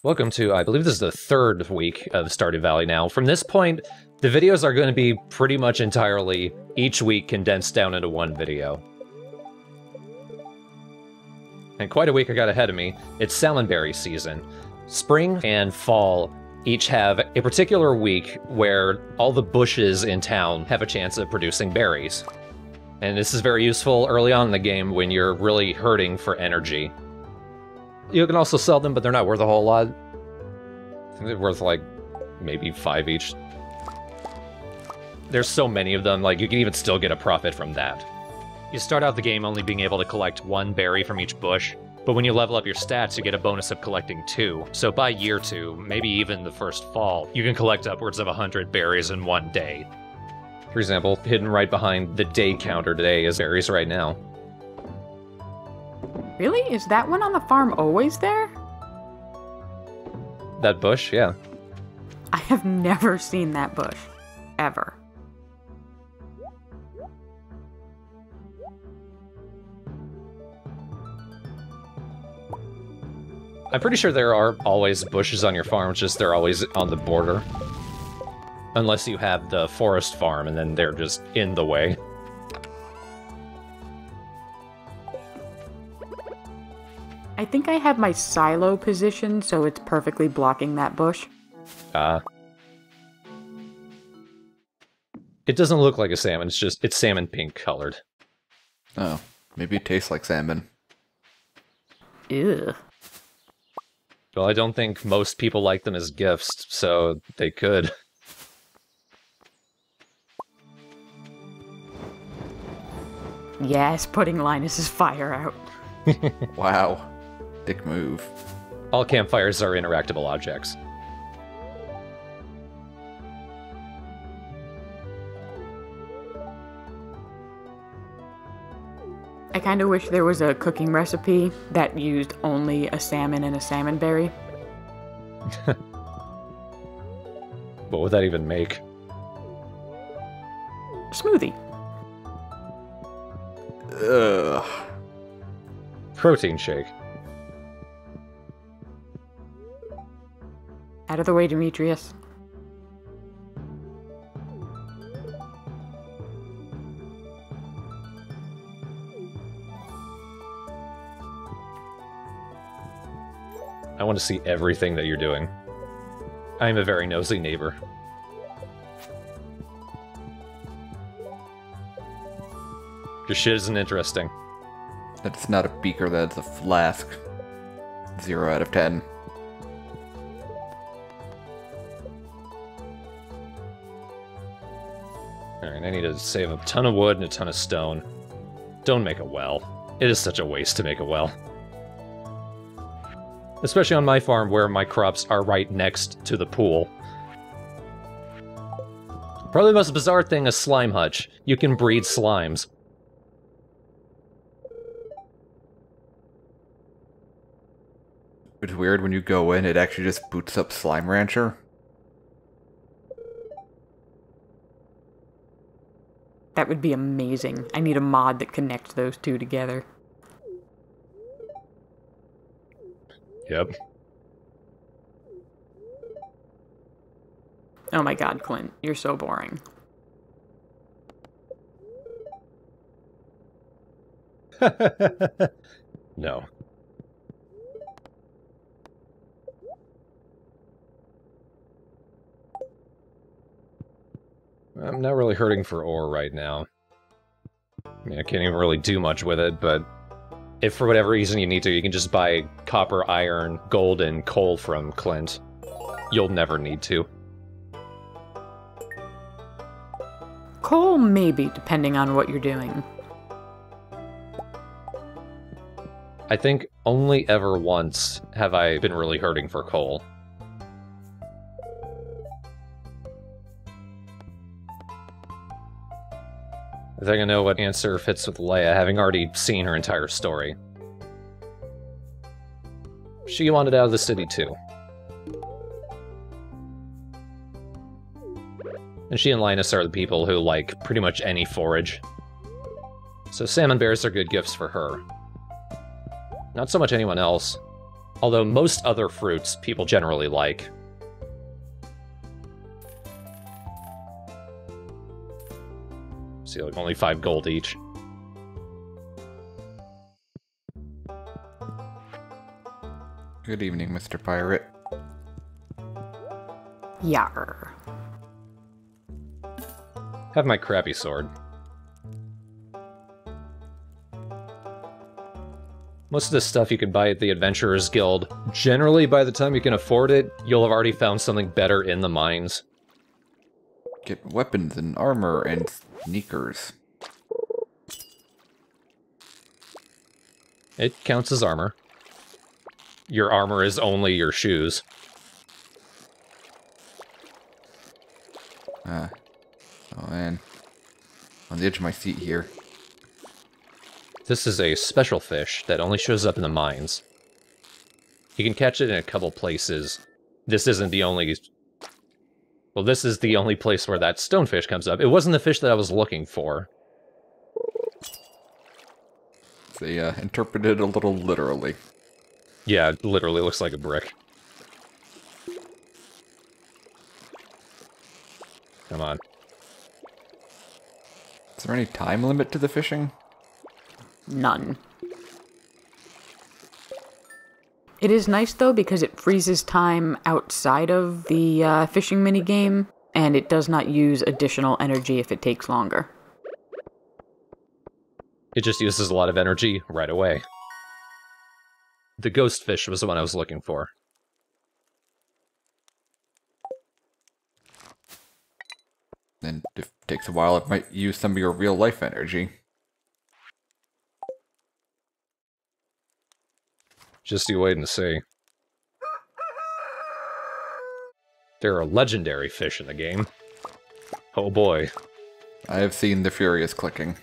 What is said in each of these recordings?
Welcome to, I believe this is the third week of Stardew Valley now. From this point, the videos are going to be pretty much entirely each week condensed down into one video. And quite a week I got ahead of me. It's salmonberry season. Spring and fall each have a particular week where all the bushes in town have a chance of producing berries. And this is very useful early on in the game when you're really hurting for energy. You can also sell them, but they're not worth a whole lot. I think they're worth, like, maybe 5 each. There's so many of them, like, you can even still get a profit from that. You start out the game only being able to collect 1 berry from each bush, but when you level up your stats, you get a bonus of collecting 2. So by year 2, maybe even the first fall, you can collect upwards of 100 berries in 1 day. For example, hidden right behind the day counter today is berries right now. Really? Is that one on the farm always there? That bush? Yeah. I have never seen that bush. Ever. I'm pretty sure there are always bushes on your farm, it's just they're always on the border. Unless you have the forest farm, and then they're just in the way. I think I have my silo positioned so it's perfectly blocking that bush. It doesn't look like a salmon, it's salmon pink colored. Oh, maybe it tastes like salmon. Ew. Well, I don't think most people like them as gifts, so they could. Yes, putting Linus's fire out. Wow. Dick move. All campfires are interactable objects. I kind of wish there was a cooking recipe that used only a salmon and a salmon berry. What would that even make? Smoothie. Ugh. Protein shake. Out of the way, Demetrius. I want to see everything that you're doing. I am a very nosy neighbor. Your shit isn't interesting. That's not a beaker, that's a flask. 0 out of 10. Alright, I need to save a ton of wood and a ton of stone. Don't make a well. It is such a waste to make a well. Especially on my farm where my crops are right next to the pool. Probably the most bizarre thing is Slime Hutch. You can breed slimes. It's weird when you go in, it actually just boots up Slime Rancher. That would be amazing. I need a mod that connects those two together. Yep. Oh my god, Clint. You're so boring. No. I'm not really hurting for ore right now. I mean, I can't even really do much with it, but if for whatever reason you need to, you can just buy copper, iron, gold, and coal from Clint. You'll never need to. Coal, maybe, depending on what you're doing. I think only ever once have I been really hurting for coal. I think I know what answer fits with Leia, having already seen her entire story. She wanted out of the city too. And she and Linus are the people who like pretty much any forage. So salmon berries are good gifts for her. Not so much anyone else. Although most other fruits people generally like. See, like only 5 gold each. Good evening, Mr. Pirate. Yar. Have my crappy sword. Most of the stuff you can buy at the Adventurers Guild, generally by the time you can afford it, you'll have already found something better in the mines. Get weapons and armor and sneakers. It counts as armor. Your armor is only your shoes. Oh man. On the edge of my seat here. This is a special fish that only shows up in the mines. You can catch it in a couple places. This isn't the only... Well, this is the only place where that stonefish comes up. It wasn't the fish that I was looking for. They interpreted it a little literally. Yeah, it literally looks like a brick. Come on. Is there any time limit to the fishing? None. It is nice, though, because it freezes time outside of the fishing minigame, and it does not use additional energy if it takes longer. It just uses a lot of energy right away. The ghost fish was the one I was looking for. And if it takes a while, it might use some of your real-life energy. Just you wait and see. There are legendary fish in the game. Oh boy. I have seen the furious clicking.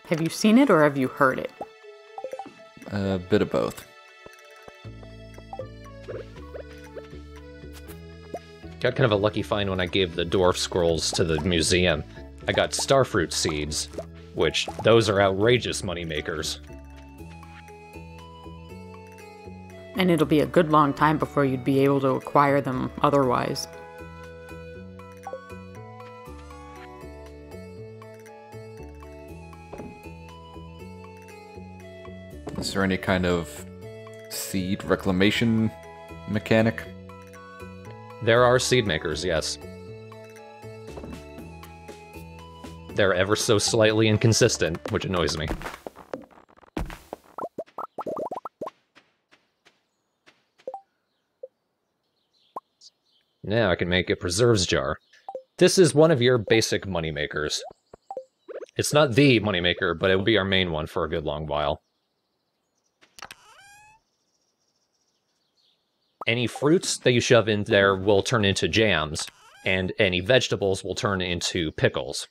Have you seen it or have you heard it? A bit of both. Got kind of a lucky find when I gave the dwarf scrolls to the museum. I got starfruit seeds, which those are outrageous moneymakers. And it'll be a good long time before you'd be able to acquire them otherwise. Is there any kind of seed reclamation mechanic? There are seed makers, yes. They're ever so slightly inconsistent, which annoys me. Now I can make a preserves jar. This is one of your basic moneymakers. It's not the moneymaker, but it will be our main one for a good long while. Any fruits that you shove in there will turn into jams, and any vegetables will turn into pickles.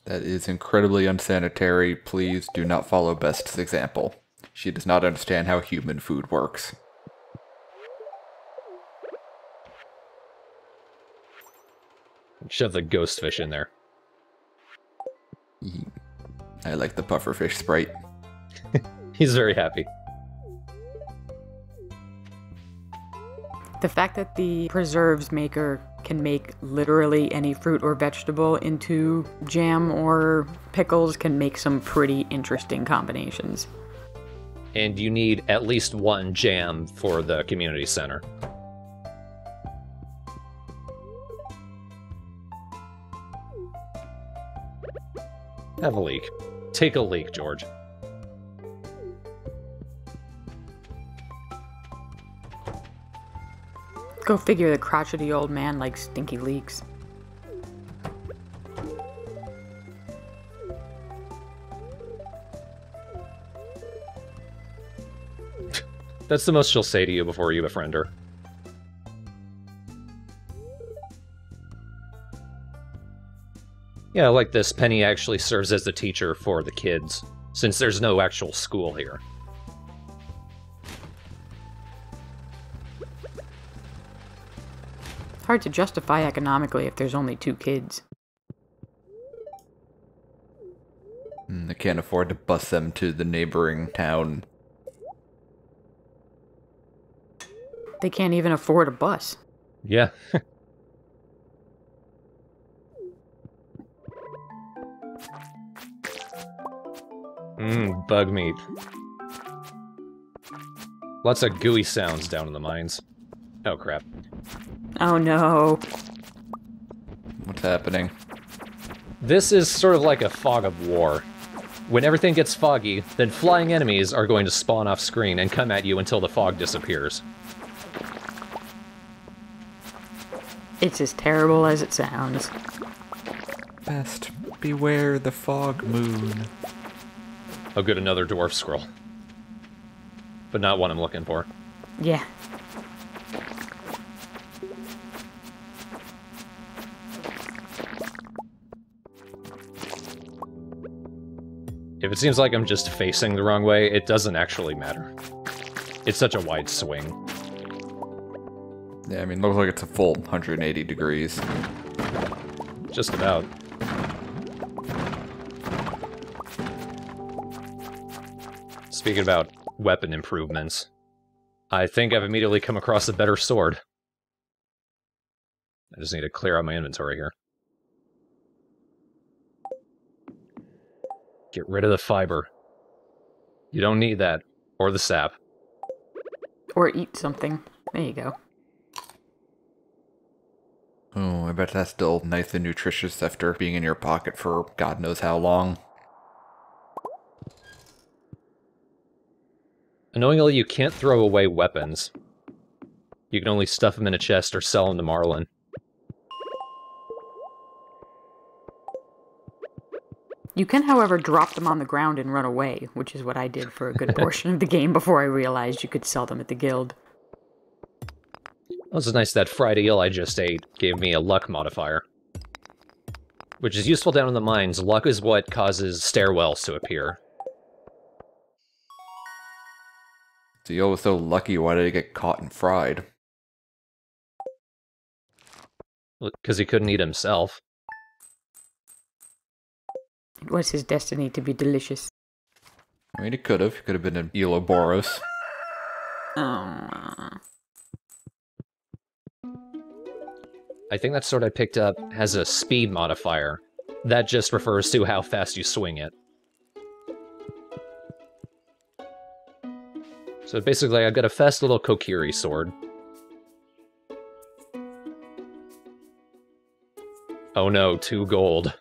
That is incredibly unsanitary. Please do not follow Best's example. She does not understand how human food works. Shove the ghost fish in there. I like the pufferfish sprite. He's very happy. The fact that the preserves maker can make literally any fruit or vegetable into jam or pickles can make some pretty interesting combinations. And you need at least one jam for the community center. Have a leak. Take a leak, George. Go figure, the crotchety old man likes stinky leaks. That's the most she'll say to you before you befriend her. Yeah, like this, Penny actually serves as the teacher for the kids, since there's no actual school here. It's hard to justify economically if there's only 2 kids. I can't afford to bus them to the neighboring town. They can't even afford a bus. Yeah. Bug meat. Lots of gooey sounds down in the mines. Oh, crap. Oh no. What's happening? This is sort of like a fog of war. When everything gets foggy, then flying enemies are going to spawn off screen and come at you until the fog disappears. It's as terrible as it sounds. Best beware the fog moon. Oh good, another dwarf scroll. But not what I'm looking for. Yeah. If it seems like I'm just facing the wrong way, it doesn't actually matter. It's such a wide swing. Yeah, I mean, looks like it's a full 180 degrees. Just about. Speaking about weapon improvements, I think I've immediately come across a better sword. I just need to clear out my inventory here. Get rid of the fiber. You don't need that. Or the sap. Or eat something. There you go. Oh, I bet that's still nice and nutritious after being in your pocket for God knows how long. Annoyingly, you can't throw away weapons. You can only stuff them in a chest or sell them to Marlin. You can, however, drop them on the ground and run away, which is what I did for a good portion of the game before I realized you could sell them at the guild. Well, it's nice that fried eel I just ate gave me a luck modifier. Which is useful down in the mines. Luck is what causes stairwells to appear. The eel was so lucky, why did it get caught and fried? Because he couldn't eat himself. It was his destiny to be delicious. I mean, it could have. It could have been an Eloboros. Oh. I think that sword I picked up has a speed modifier. That just refers to how fast you swing it. So basically, I've got a fast little Kokiri sword. Oh no, 2 gold.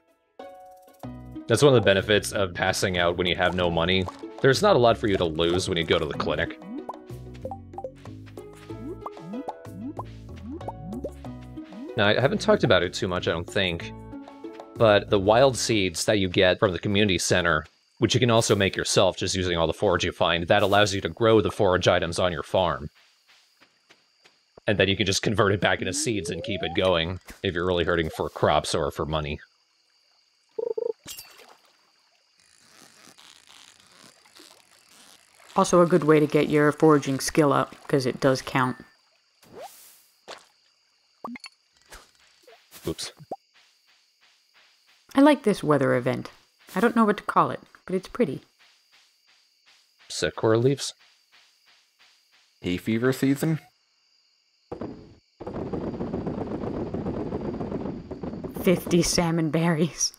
That's one of the benefits of passing out when you have no money. There's not a lot for you to lose when you go to the clinic. Now, I haven't talked about it too much, I don't think, but the wild seeds that you get from the community center, which you can also make yourself just using all the forage you find, that allows you to grow the forage items on your farm. And then you can just convert it back into seeds and keep it going, if you're really hurting for crops or for money. Also a good way to get your foraging skill up, because it does count. Oops. I like this weather event. I don't know what to call it, but it's pretty. Sakura leaves? Hay fever season? 50 salmon berries.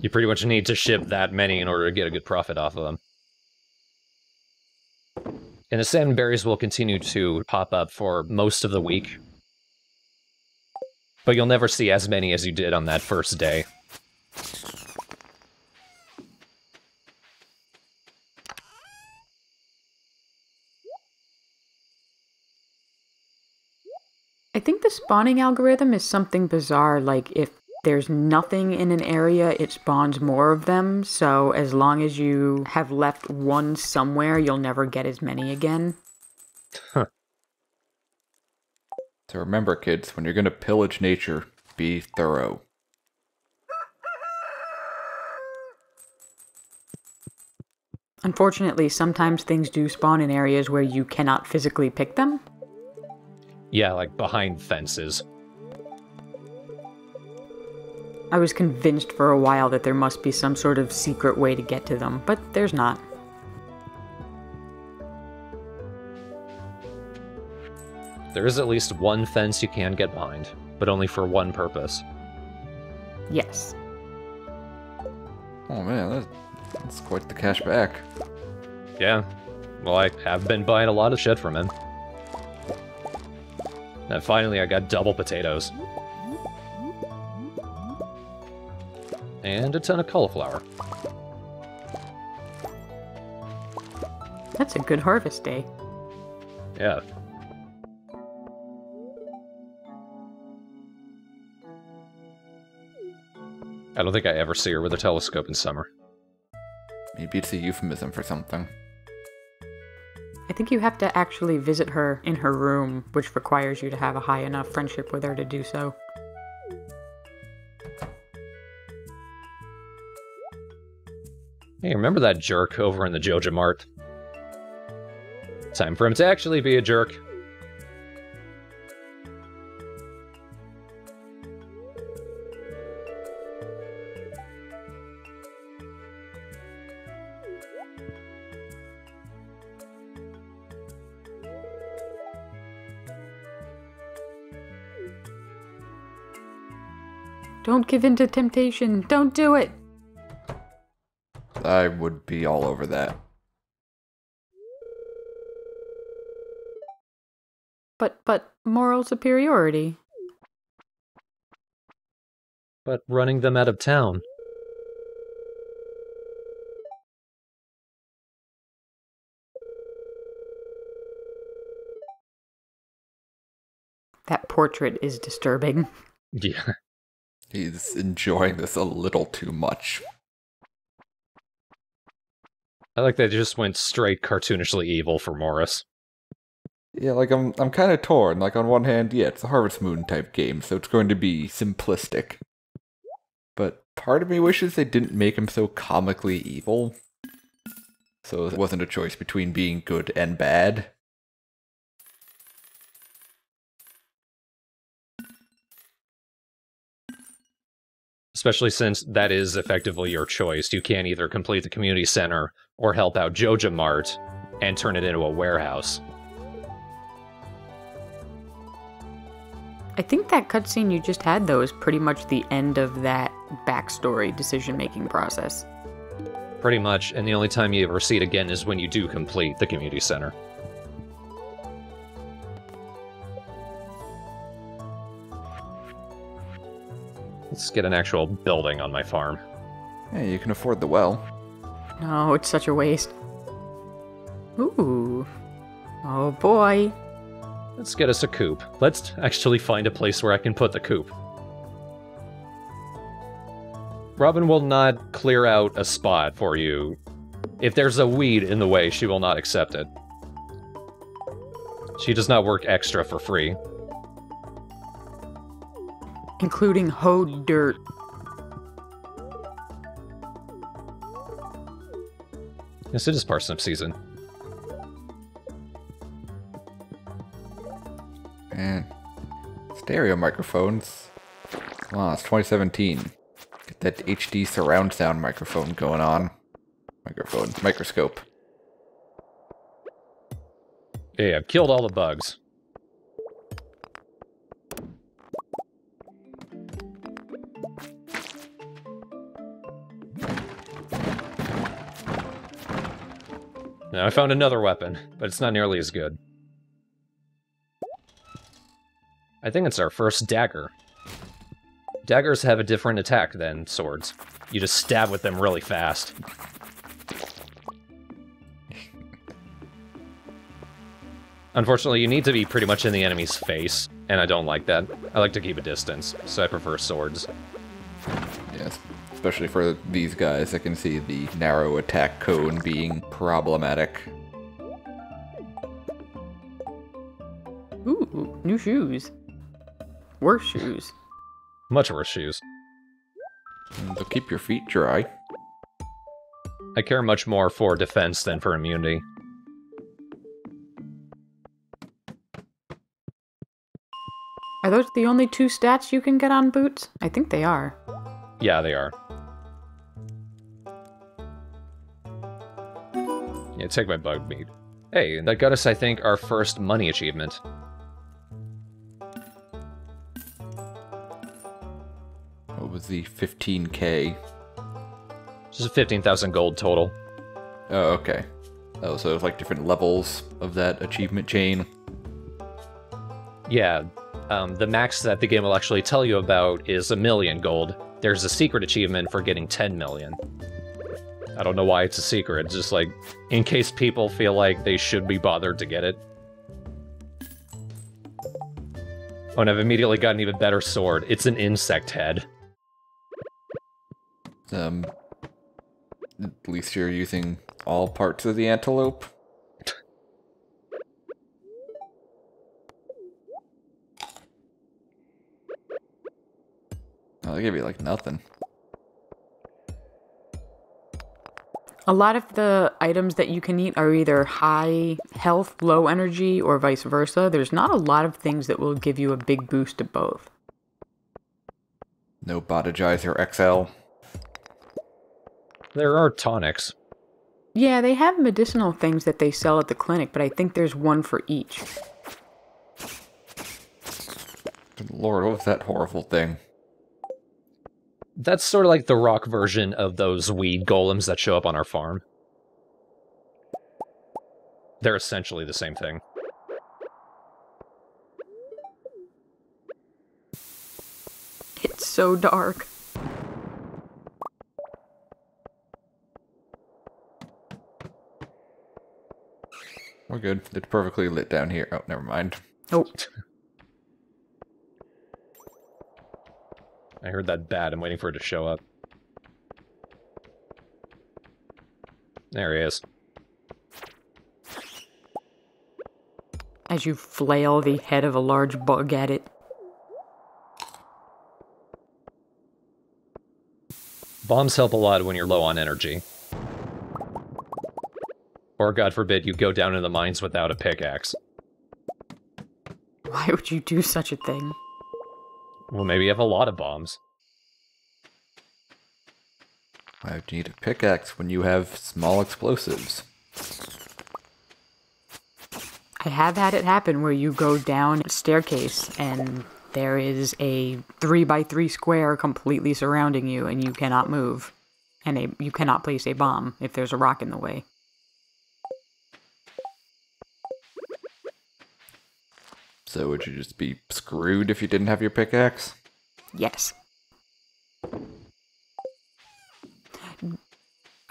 You pretty much need to ship that many in order to get a good profit off of them. And the salmon berries will continue to pop up for most of the week. But you'll never see as many as you did on that first day. I think the spawning algorithm is something bizarre, like if there's nothing in an area, it spawns more of them, so as long as you have left one somewhere, you'll never get as many again. Huh. So remember, kids, when you're going to pillage nature, be thorough. Unfortunately, sometimes things do spawn in areas where you cannot physically pick them. Yeah, like behind fences. I was convinced for a while that there must be some sort of secret way to get to them, but there's not. There is at least one fence you can get behind, but only for one purpose. Yes. Oh man, that's quite the cash back. Yeah. Well, I have been buying a lot of shit from him. And finally I got double potatoes. And a ton of cauliflower. That's a good harvest day. Yeah. I don't think I ever see her with a telescope in summer. Maybe it's a euphemism for something. I think you have to actually visit her in her room, which requires you to have a high enough friendship with her to do so. Hey, remember that jerk over in the Joja Mart? Time for him to actually be a jerk. Don't give in to temptation. Don't do it. I would be all over that. But moral superiority. But running them out of town. That portrait is disturbing. Yeah. He's enjoying this a little too much. I like that they just went straight cartoonishly evil for Morris. Yeah, like I'm kind of torn. Like on one hand, yeah, it's a Harvest Moon type game, so it's going to be simplistic. But part of me wishes they didn't make him so comically evil. So it wasn't a choice between being good and bad. Especially since that is effectively your choice. You can either complete the community center or help out Joja Mart and turn it into a warehouse. I think that cutscene you just had, though, is pretty much the end of that backstory decision-making process. Pretty much, and the only time you ever see it again is when you do complete the community center. Let's get an actual building on my farm. Yeah, you can afford the well. No, it's such a waste. Ooh. Oh boy. Let's get us a coop. Let's actually find a place where I can put the coop. Robin will not clear out a spot for you. If there's a weed in the way, she will not accept it. She does not work extra for free. Including hoed dirt. Yes, it is parsnip season. Man, stereo microphones. Come on, it's 2017. Get that HD surround sound microphone going on. Microscope. Yeah, I've killed all the bugs. Now I found another weapon, but it's not nearly as good. I think it's our first dagger. Daggers have a different attack than swords. You just stab with them really fast. Unfortunately, you need to be pretty much in the enemy's face, and I don't like that. I like to keep a distance, so I prefer swords. Yes, especially for these guys, I can see the narrow attack cone being problematic. Ooh, new shoes. Worse shoes. Much worse shoes. And they'll keep your feet dry. I care much more for defense than for immunity. Are those the only two stats you can get on boots? I think they are. Yeah, they are. Yeah, take my bug meat. Hey, that got us, I think, our first money achievement. What was the 15K? Just 15,000 gold total. Oh, okay. Oh, so it's like different levels of that achievement chain. Yeah, the max that the game will actually tell you about is 1 million gold. There's a secret achievement for getting 10 million. I don't know why it's a secret, it's just like, in case people feel like they should be bothered to get it. Oh, and I've immediately got an even better sword. It's an insect head. At least you're using all parts of the antelope. Oh, they give you like nothing. A lot of the items that you can eat are either high health, low energy, or vice versa. There's not a lot of things that will give you a big boost to both. No Botagizer XL. There are tonics. Yeah, they have medicinal things that they sell at the clinic, but I think there's one for each. Good Lord, what was that horrible thing? That's sort of like the rock version of those weed golems that show up on our farm. They're essentially the same thing. It's so dark. We're good. It's perfectly lit down here. Oh, never mind. Oh. I heard that bat. I'm waiting for it to show up. There he is. As you flail the head of a large bug at it. Bombs help a lot when you're low on energy. Or, God forbid, you go down in the mines without a pickaxe. Why would you do such a thing? Well, maybe you have a lot of bombs. Why would you need a pickaxe when you have small explosives? I have had it happen where you go down a staircase and there is a 3x3 square completely surrounding you and you cannot move. And you cannot place a bomb if there's a rock in the way. So would you just be screwed if you didn't have your pickaxe? Yes.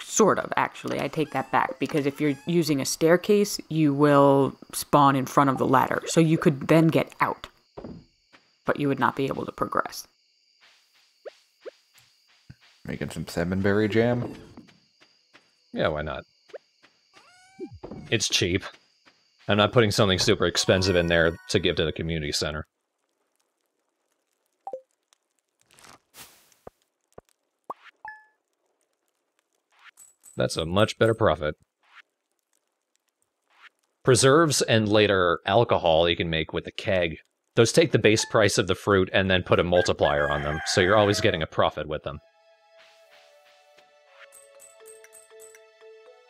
Sort of, actually. I take that back, because if you're using a staircase, you will spawn in front of the ladder. So you could then get out, but you would not be able to progress. Making some salmonberry jam? Yeah, why not? It's cheap. I'm not putting something super expensive in there to give to the community center. That's a much better profit. Preserves and later alcohol you can make with the keg. Those take the base price of the fruit and then put a multiplier on them, so you're always getting a profit with them.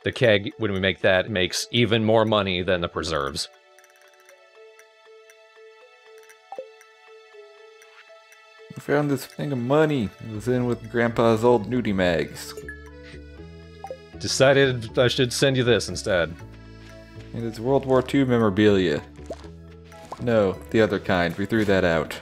The keg, when we make that, makes even more money than the preserves. I found this thing of money. It was in with Grandpa's old nudie mags. Decided I should send you this instead. And it's World War II memorabilia. No, the other kind. We threw that out.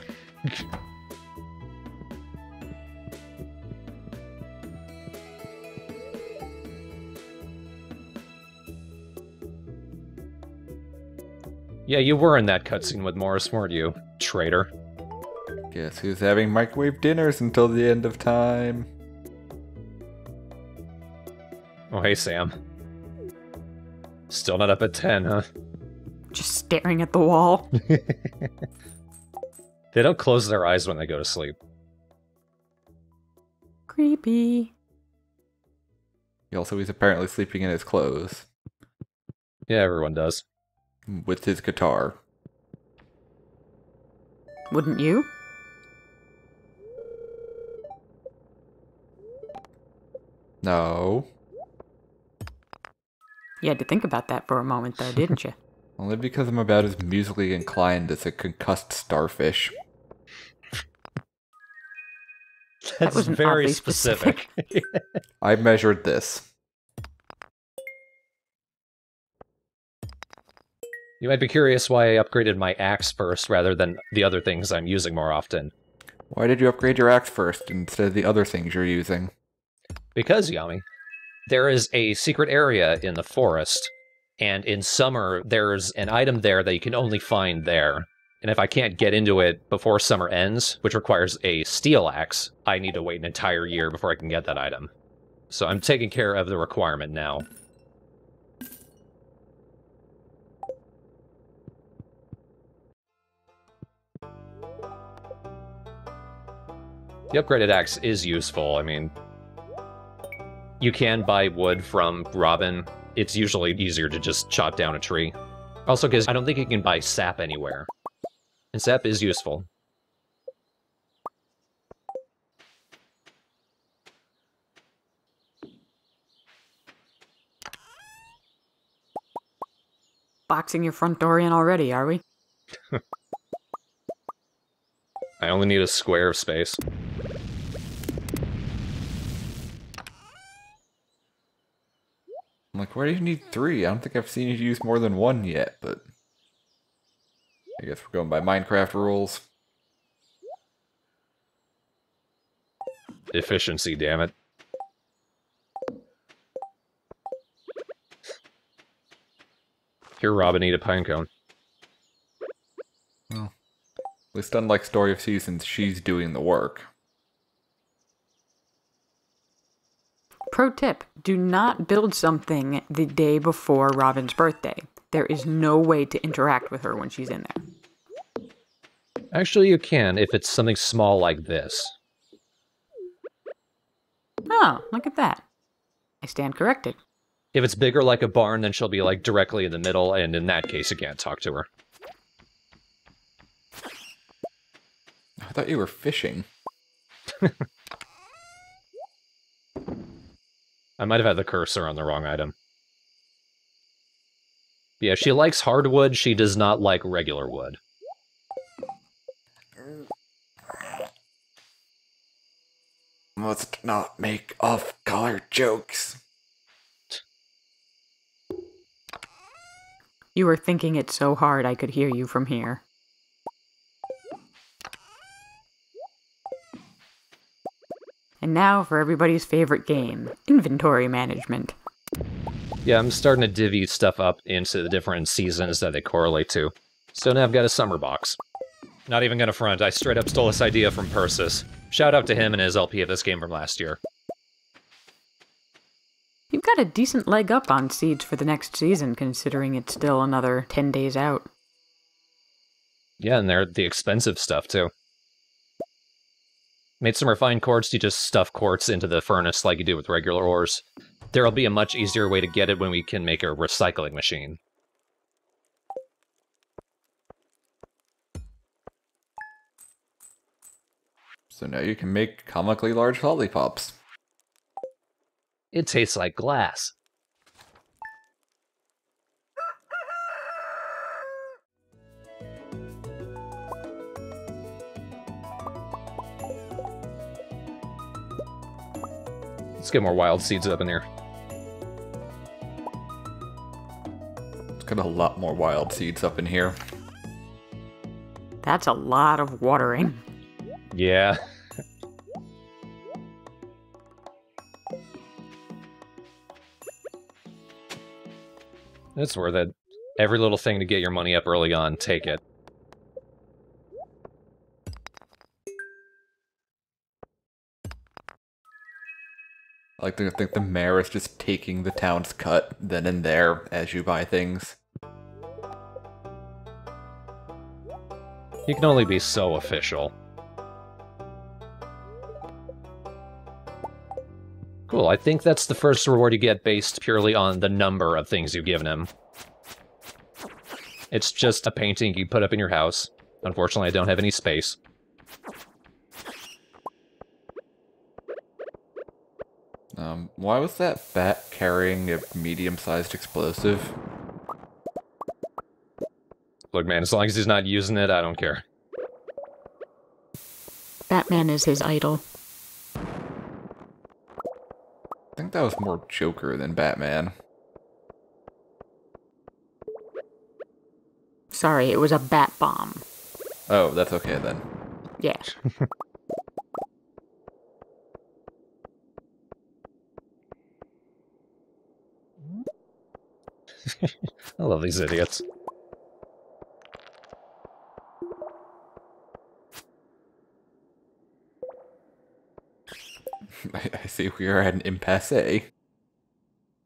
Yeah, you were in that cutscene with Morris, weren't you, traitor? Guess who's having microwave dinners until the end of time? Oh, hey, Sam. Still not up at 10, huh? Just staring at the wall. They don't close their eyes when they go to sleep. Creepy. He's apparently sleeping in his clothes. Yeah, everyone does. With his guitar. Wouldn't you? No. You had to think about that for a moment, though, didn't you? Only because I'm about as musically inclined as a concussed starfish. That's was an very oddly specific. I measured this. You might be curious why I upgraded my axe first rather than the other things I'm using more often. Why did you upgrade your axe first instead of the other things you're using? Because, Yami, there is a secret area in the forest, and in summer, there's an item there that you can only find there. And if I can't get into it before summer ends, which requires a steel axe, I need to wait an entire year before I can get that item. So I'm taking care of the requirement now. The upgraded axe is useful. I mean, you can buy wood from Robin. It's usually easier to just chop down a tree. Also, because I don't think you can buy sap anywhere. And sap is useful. Boxing your front door in already, are we? I only need a square of space. I'm like, why do you need 3? I don't think I've seen you use more than 1 yet, but... I guess we're going by Minecraft rules. Efficiency, damn it. Here, Robin, eat a pinecone. Well, at least unlike Story of Seasons, she's doing the work. Pro tip, do not build something the day before Robin's birthday. There is no way to interact with her when she's in there. Actually, you can if it's something small like this. Oh, look at that. I stand corrected. If it's bigger like a barn, then she'll be like directly in the middle, and in that case, you can't talk to her. I thought you were fishing. I might have had the cursor on the wrong item. Yeah, she likes hardwood, she does not like regular wood. Must not make off-color jokes. You were thinking it so hard I could hear you from here. And now for everybody's favorite game, inventory management. Yeah, I'm starting to divvy stuff up into the different seasons that they correlate to. So now I've got a summer box. Not even gonna front, I straight up stole this idea from Persis. Shout out to him and his LP of this game from last year. You've got a decent leg up on seeds for the next season, considering it's still another 10 days out. Yeah, and they're the expensive stuff, too. Made some refined quartz, you just stuff quartz into the furnace like you do with regular ores. There'll be a much easier way to get it when we can make a recycling machine. So now you can make comically large lollipops. It tastes like glass. Let's get more wild seeds up in here. It's got a lot more wild seeds up in here. That's a lot of watering. Yeah. It's worth it. Every little thing to get your money up early on, take it. I like to think the mayor is just taking the town's cut then and there as you buy things. You can only be so official. Cool, I think that's the first reward you get based purely on the number of things you've given him. It's just a painting you put up in your house. Unfortunately, I don't have any space. Why was that bat carrying a medium-sized explosive? Look, man, as long as he's not using it, I don't care. Batman is his idol. I think that was more Joker than Batman. Sorry, it was a bat bomb. Oh, that's okay then. Yeah. I love these idiots. I see we are at an impasse.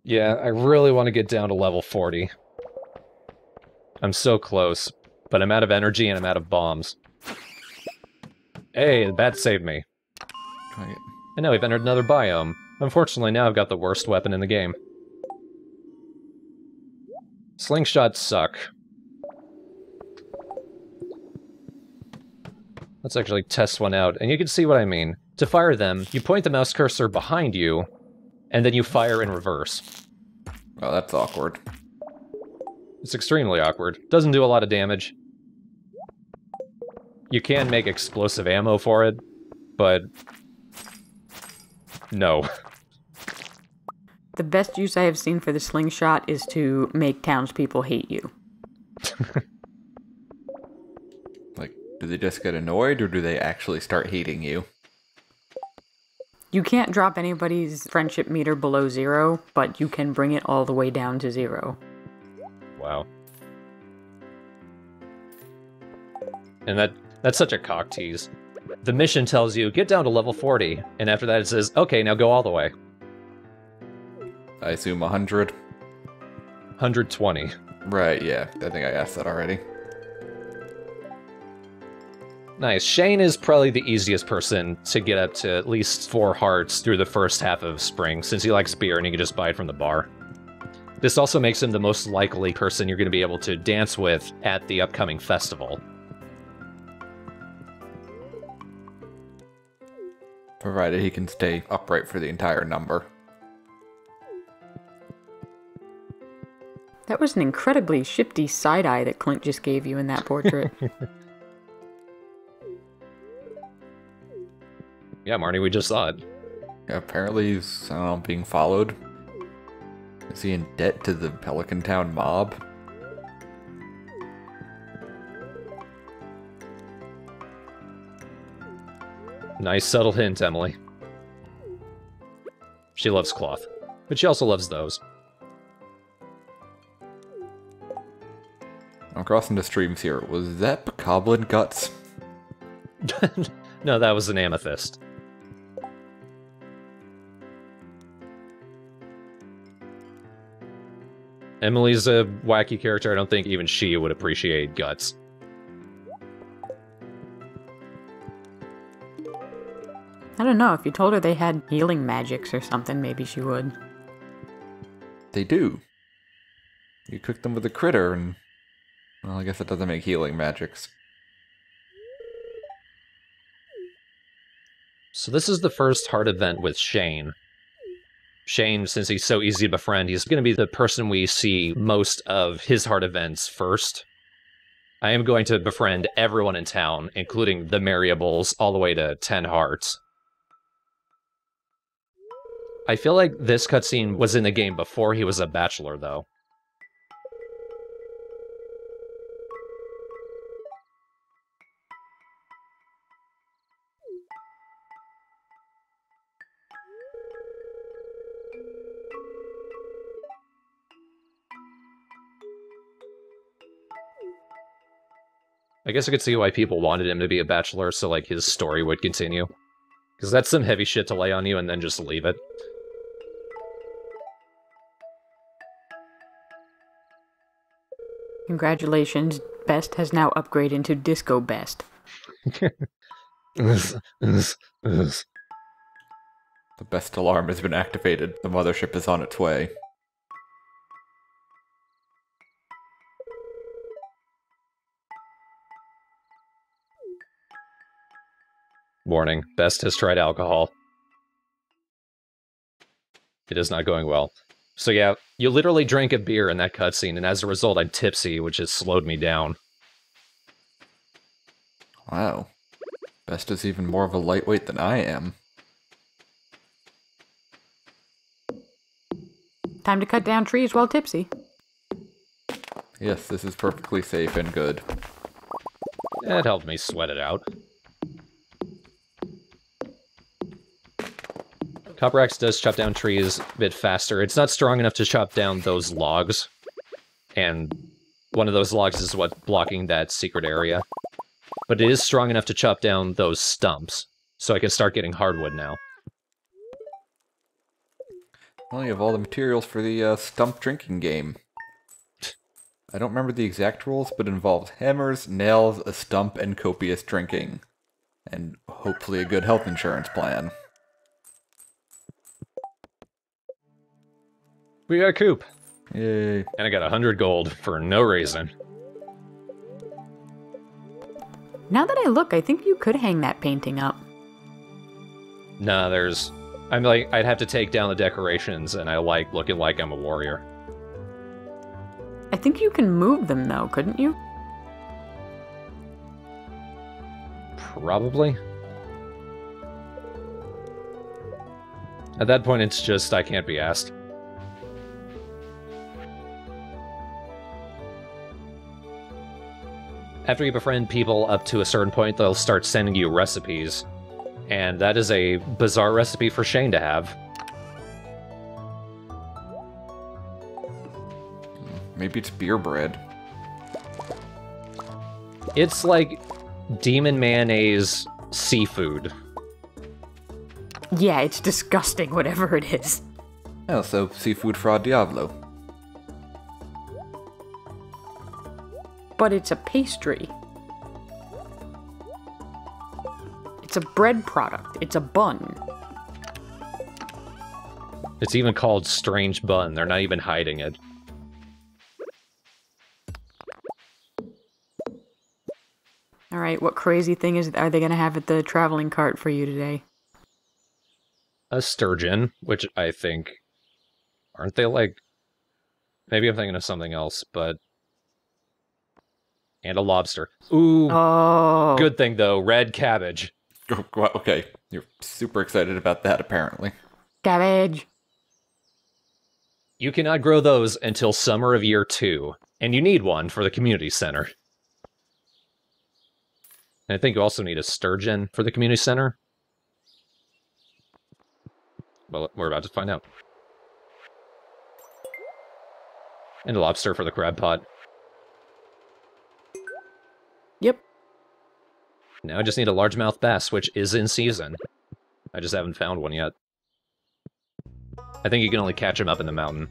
Yeah, I really want to get down to level 40. I'm so close, but I'm out of energy and I'm out of bombs. Hey, the bat saved me. And now we've entered another biome. Unfortunately, now I've got the worst weapon in the game. Slingshots suck. Let's actually test one out, and you can see what I mean. To fire them, you point the mouse cursor behind you, and then you fire in reverse. Oh, that's awkward. It's extremely awkward. Doesn't do a lot of damage. You can make explosive ammo for it, but... no. The best use I have seen for the slingshot is to make townspeople hate you. Like, do they just get annoyed, or do they actually start hating you? You can't drop anybody's friendship meter below 0, but you can bring it all the way down to 0. Wow. And that's such a cock tease. The mission tells you, get down to level 40, and after that it says, okay, now go all the way. I assume 100? 120. Right, yeah. I think I asked that already. Nice. Shane is probably the easiest person to get up to at least 4 hearts through the first half of spring, since he likes beer and he can just buy it from the bar. This also makes him the most likely person you're going to be able to dance with at the upcoming festival. Provided he can stay upright for the entire number. That was an incredibly shifty side-eye that Clint just gave you in that portrait. Yeah, Marnie, we just saw it. Yeah, apparently he's, I don't know, being followed. Is he in debt to the Pelican Town mob? Nice subtle hint, Emily. She loves cloth, but she also loves those. I'm crossing the streams here. Was that bokoblin guts? No, that was an amethyst. Emily's a wacky character. I don't think even she would appreciate guts. I don't know, if you told her they had healing magics or something, maybe she would. They do. You cook them with a critter and... well, I guess it doesn't make healing magics. So this is the first heart event with Shane. Shane, since he's so easy to befriend, he's going to be the person we see most of his heart events first. I am going to befriend everyone in town, including the Marriables, all the way to 10 hearts. I feel like this cutscene was in the game before he was a bachelor, though. I guess I could see why people wanted him to be a bachelor, so like his story would continue. Because that's some heavy shit to lay on you and then just leave it. Congratulations, Best has now upgraded into Disco Best. The best alarm has been activated. The mothership is on its way. Warning, Best has tried alcohol. It is not going well. So yeah, you literally drank a beer in that cutscene, and as a result, I'm tipsy, which has slowed me down. Wow. Best is even more of a lightweight than I am. Time to cut down trees while tipsy. Yes, this is perfectly safe and good. It helped me sweat it out. Copper Axe does chop down trees a bit faster. It's not strong enough to chop down those logs. And one of those logs is what's blocking that secret area. But it is strong enough to chop down those stumps. So I can start getting hardwood now. Well, you have all the materials for the stump drinking game. I don't remember the exact rules, but it involves hammers, nails, a stump, and copious drinking. And hopefully a good health insurance plan. We got a coop. Yay. And I got 100 gold for no reason. Now that I look, I think you could hang that painting up. Nah, I'd have to take down the decorations, and I like looking like I'm a warrior. I think you can move them, though, couldn't you? Probably. At that point, it's just I can't be asked. After you befriend people up to a certain point, they'll start sending you recipes. And that is a bizarre recipe for Shane to have. Maybe it's beer bread. It's like demon mayonnaise seafood. Yeah, it's disgusting, whatever it is. Oh, so seafood fra Diablo. But it's a pastry. It's a bread product. It's a bun. It's even called Strange Bun. They're not even hiding it. Alright, what crazy thing are they gonna have at the traveling cart for you today? A sturgeon, which I think... Aren't they like... Maybe I'm thinking of something else, but... And a lobster. Ooh, Oh. Good thing though, red cabbage. Okay, you're super excited about that apparently. Cabbage. You cannot grow those until summer of year 2, and you need one for the community center. And I think you also need a sturgeon for the community center. Well, we're about to find out. And a lobster for the crab pot. Yep. Now I just need a largemouth bass, which is in season. I just haven't found one yet. I think you can only catch them up in the mountain.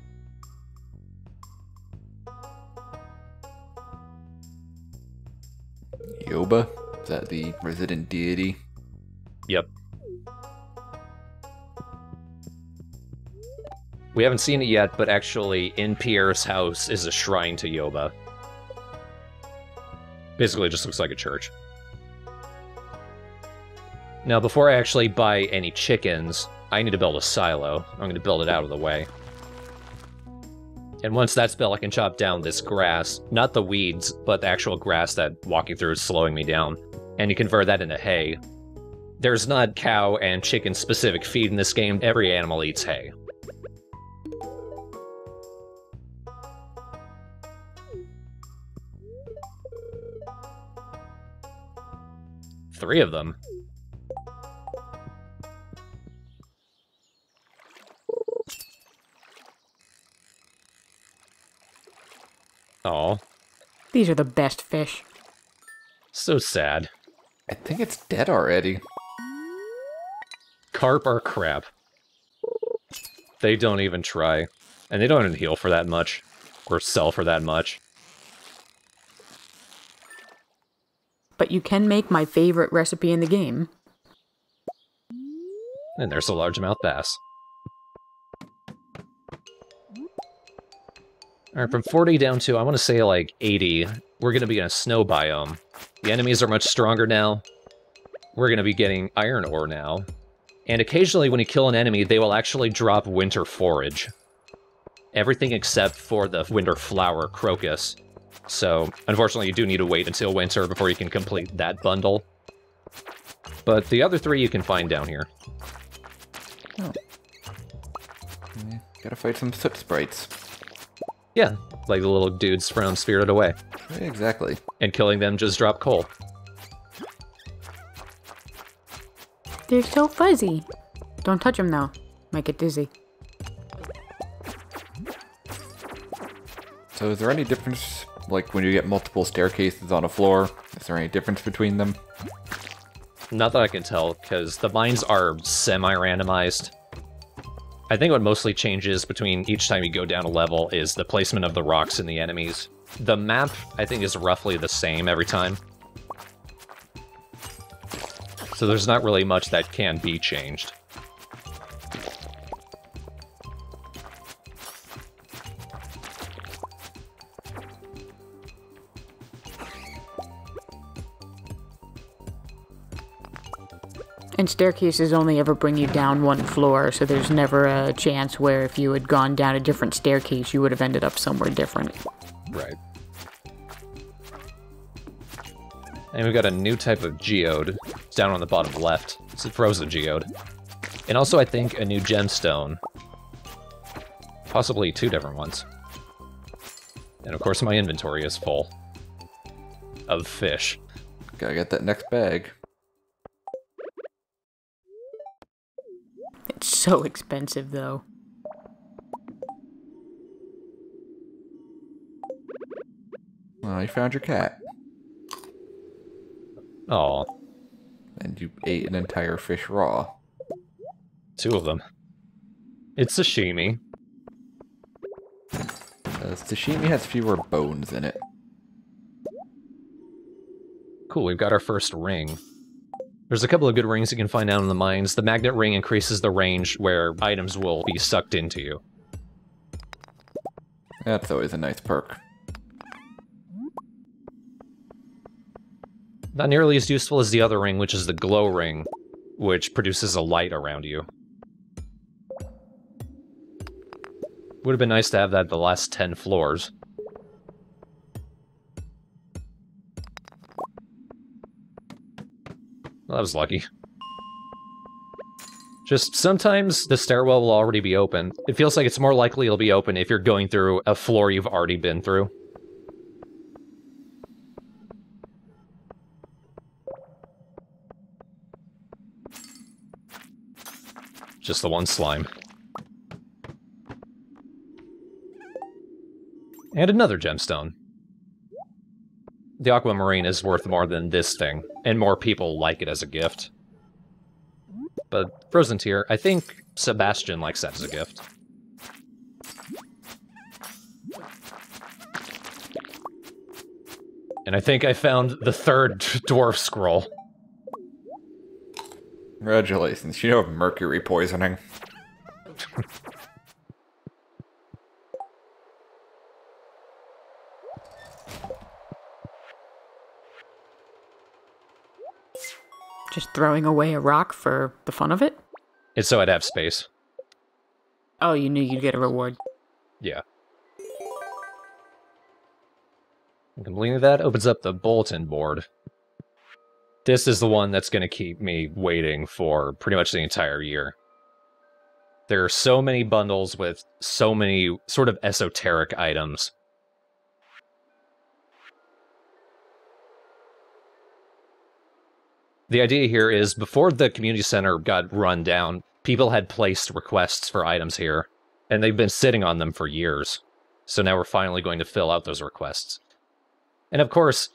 Yoba? Is that the resident deity? Yep. We haven't seen it yet, but actually in Pierre's house is a shrine to Yoba. Basically, it just looks like a church. Now, before I actually buy any chickens, I need to build a silo. I'm going to build it out of the way. And once that's built, I can chop down this grass. Not the weeds, but the actual grass that walking through is slowing me down. And you convert that into hay. There's not cow and chicken specific feed in this game. Every animal eats hay. Three of them. Oh, These are the best fish. so sad. I think it's dead already. Carp are crap. They don't even try. And they don't even heal for that much. Or sell for that much. But you can make my favorite recipe in the game. And there's a largemouth bass. Alright, from 40 down to, I want to say like 80, we're going to be in a snow biome. The enemies are much stronger now. We're going to be getting iron ore now. And occasionally when you kill an enemy, they will actually drop winter forage. Everything except for the winter flower, crocus. So, unfortunately, you do need to wait until winter before you can complete that bundle. But the other 3 you can find down here. Oh. Yeah, gotta fight some soot sprites. Yeah, like the little dudes from Spirited Away. Exactly. And killing them just drop coal. They're so fuzzy. Don't touch them though. Might get dizzy. So is there any difference, like when you get multiple staircases on a floor, is there any difference between them? Not that I can tell, because the mines are semi-randomized. I think what mostly changes between each time you go down a level is the placement of the rocks and the enemies. The map, I think, is roughly the same every time. So there's not really much that can be changed. And staircases only ever bring you down one floor, so there's never a chance where if you had gone down a different staircase, you would have ended up somewhere different. Right. And we've got a new type of geode. It's down on the bottom left. It's a frozen geode. And also, I think, a new gemstone. Possibly 2 different ones. And of course, my inventory is full of fish. Gotta get that next bag. It's so expensive, though. Oh, you found your cat. Aw, And you ate an entire fish raw. 2 of them. It's sashimi. Sashimi has fewer bones in it. Cool, we've got our first ring. There's a couple of good rings you can find down in the mines. The magnet ring increases the range where items will be sucked into you. That's always a nice perk. Not nearly as useful as the other ring, which is the glow ring, which produces a light around you. Would have been nice to have that the last 10 floors. Well, that was lucky. Just sometimes the stairwell will already be open. It feels like it's more likely it'll be open if you're going through a floor you've already been through. Just the one slime. And another gemstone. The aquamarine is worth more than this thing, and more people like it as a gift. But frozen tier, I think Sebastian likes that as a gift. And I think I found the 3rd dwarf scroll. Congratulations, you know of mercury poisoning. Just throwing away a rock for the fun of it? It's so I'd have space. Oh, you knew you'd get a reward. Yeah. And completing that opens up the bulletin board. This is the one that's going to keep me waiting for pretty much the entire year. There are so many bundles with so many sort of esoteric items. The idea here is, before the community center got run down, people had placed requests for items here, and they've been sitting on them for years. So now we're finally going to fill out those requests. And of course,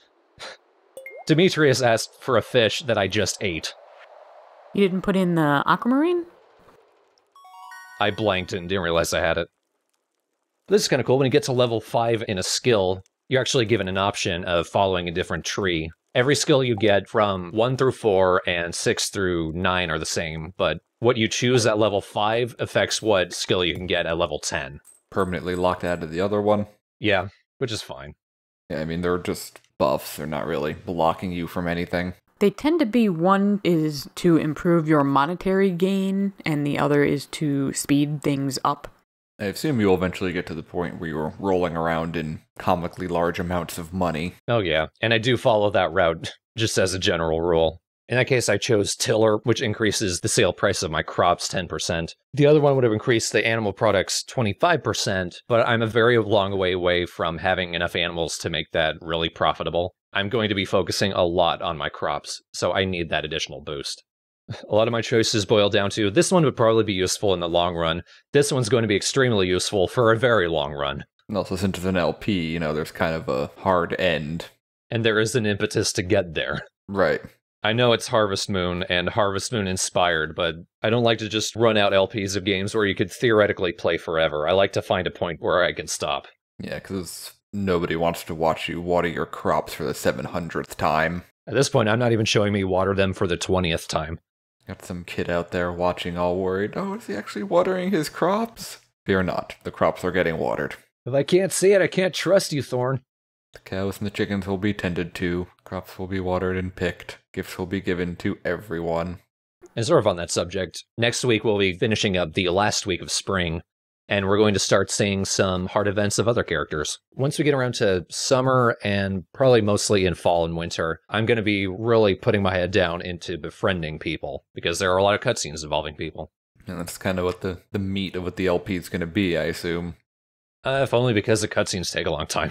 Demetrius asked for a fish that I just ate. You didn't put in the aquamarine? I blanked and didn't realize I had it. This is kind of cool. When you get to level 5 in a skill, you're actually given an option of following a different tree. Every skill you get from 1 through 4 and 6 through 9 are the same, but what you choose at level 5 affects what skill you can get at level 10. Permanently locked out of the other one. Yeah, which is fine. Yeah, I mean, they're just buffs. They're not really blocking you from anything. They tend to be, one is to improve your monetary gain, and the other is to speed things up. I assume you'll eventually get to the point where you're rolling around in comically large amounts of money. Oh yeah, and I do follow that route, just as a general rule. In that case, I chose Tiller, which increases the sale price of my crops 10%. The other one would have increased the animal products 25%, but I'm a very long way away from having enough animals to make that really profitable. I'm going to be focusing a lot on my crops, so I need that additional boost. A lot of my choices boil down to, this one would probably be useful in the long run. This one's going to be extremely useful for a very long run. And also, since it's an LP, there's kind of a hard end. And there is an impetus to get there. Right. I know it's Harvest Moon and Harvest Moon inspired, but I don't like to just run out LPs of games where you could theoretically play forever. I like to find a point where I can stop. Yeah, because nobody wants to watch you water your crops for the 700th time. At this point, I'm not even showing me water them for the 20th time. Got some kid out there watching all worried. Oh, is he actually watering his crops? Fear not, the crops are getting watered. If I can't see it, I can't trust you, Thorn. The cows and the chickens will be tended to, crops will be watered and picked, gifts will be given to everyone. And sort of on that subject, next week we'll be finishing up the last week of spring, and we're going to start seeing some hard events of other characters. Once we get around to summer, and probably mostly in fall and winter, I'm going to be really putting my head down into befriending people, because there are a lot of cutscenes involving people. And that's kind of what the meat of what the LP is going to be, I assume. If only because the cutscenes take a long time.